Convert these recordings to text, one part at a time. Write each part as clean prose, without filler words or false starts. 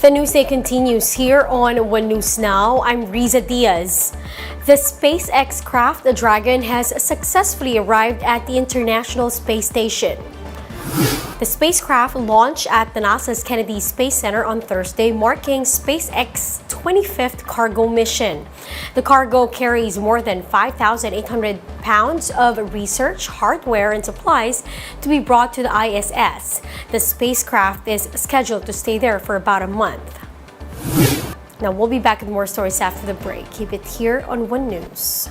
The news day continues here on One News Now. I'm Riza Diaz. The SpaceX craft, the Dragon, has successfully arrived at the International Space Station. The spacecraft launched at the NASA's Kennedy Space Center on Thursday, marking SpaceX's 25th cargo mission. The cargo carries more than 5,800 pounds of research, hardware, and supplies to be brought to the ISS. The spacecraft is scheduled to stay there for about a month. Now, we'll be back with more stories after the break. Keep it here on One News.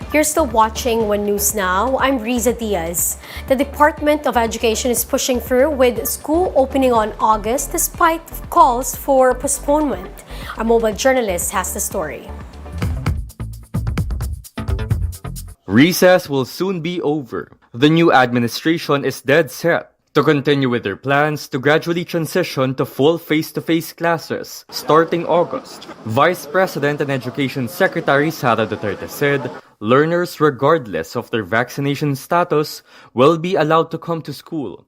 You're still watching One News Now. I'm Riza Diaz. The Department of Education is pushing through with school opening on August despite calls for postponement. Our mobile journalist has the story. Recess will soon be over. The new administration is dead set to continue with their plans to gradually transition to full face-to-face classes starting August. Vice President and Education Secretary Sara Duterte said learners, regardless of their vaccination status, will be allowed to come to school.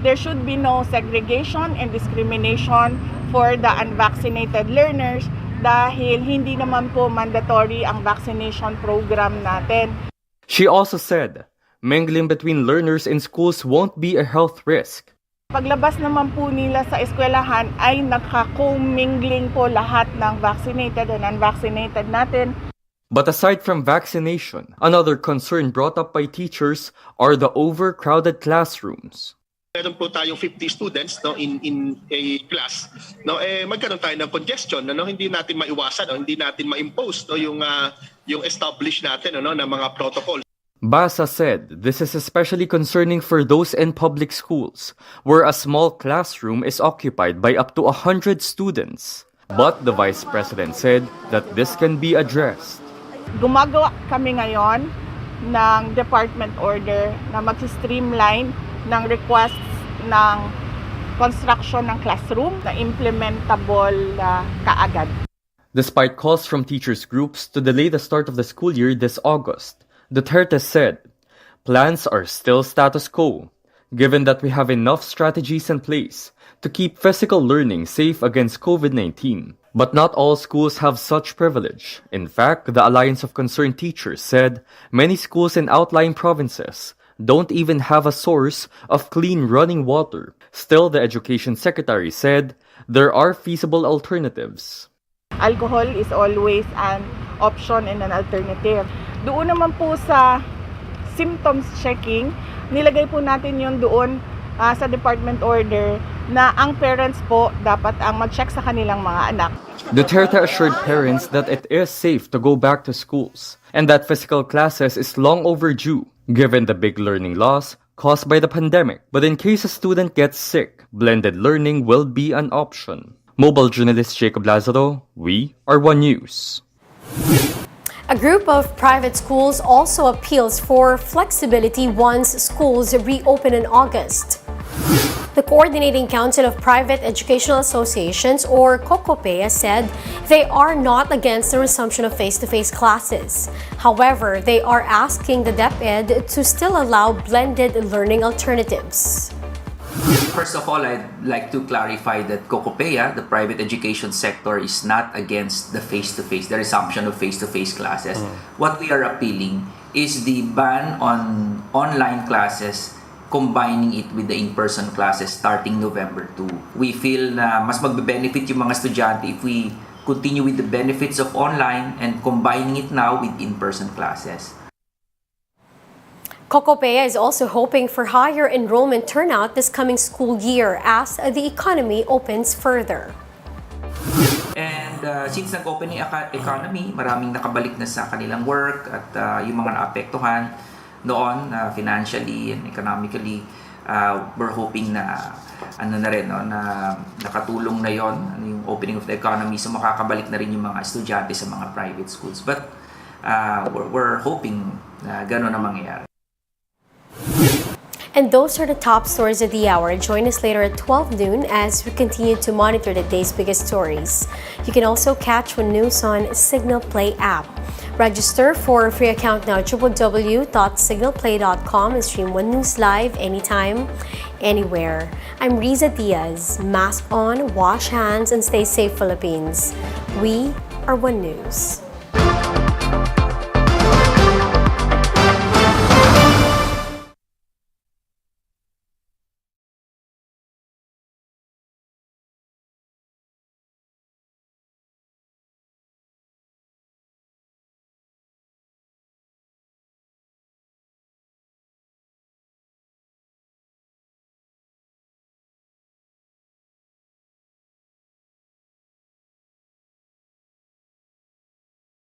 There should be no segregation and discrimination for the unvaccinated learners dahil hindi naman po mandatory ang vaccination program natin. She also said mingling between learners in schools won't be a health risk. Paglabas naman po nila sa eskwelahan ay nakakomingling po lahat ng vaccinated and unvaccinated natin. But aside from vaccination, another concern brought up by teachers are the overcrowded classrooms. Meron po tayong 50 students in a class. Magkaroon tayo ng congestion, hindi natin maiwasan, hindi natin ma-impose yung establish natin ng mga protocol. Basa said this is especially concerning for those in public schools, where a small classroom is occupied by up to 100 students. But the Vice President said that this can be addressed. Gumagawa kami ngayon ng department order na mag-streamline ng requests ng construction ng classroom na implementable kaagad. Despite calls from teachers groups to delay the start of the school year this August, Duterte said plans are still status quo, given that we have enough strategies in place to keep physical learning safe against COVID-19. But not all schools have such privilege. In fact, the Alliance of Concerned Teachers said many schools in outlying provinces don't even have a source of clean running water. Still, the Education Secretary said there are feasible alternatives. Alcohol is always an option and an alternative. Doon naman po sa symptoms checking, nilagay po natin yun doon sa department order na ang parents po dapat ang mag-check sa kanilang mga anak. Duterte assured parents that it is safe to go back to schools and that physical classes is long overdue given the big learning loss caused by the pandemic. But in case a student gets sick, blended learning will be an option. Mobile journalist Jacob Lazaro, we are One News. A group of private schools also appeals for flexibility once schools reopen in August. The Coordinating Council of Private Educational Associations, or COCOPEA, said they are not against the resumption of face-to-face classes. However, they are asking the DepEd to still allow blended learning alternatives. First of all, I'd like to clarify that COCOPEA, the private education sector, is not against the resumption of face-to-face classes. What we are appealing is the ban on online classes, combining it with the in-person classes starting November 2. We feel na mas magbe-benefit yung mga estudyante if we continue with the benefits of online and combining it now with in-person classes. COCOPEA is also hoping for higher enrollment turnout this coming school year as the economy opens further. And since nag-open yung economy, maraming nakabalik na sa kanilang work at yung mga naapektuhan noon financially and economically, we're hoping na na nakatulong na yon yung opening of the economy, so makakabalik na rin yung mga estudyante sa mga private schools. But we're hoping na gano'n na mangyayari. And those are the top stories of the hour. Join us later at 12 noon as we continue to monitor the day's biggest stories. You can also catch One News on Signal Play app. Register for a free account now at www.signalplay.com and stream One News live anytime, anywhere. I'm Riza Diaz. Mask on, wash hands, and stay safe, Philippines. We are One News.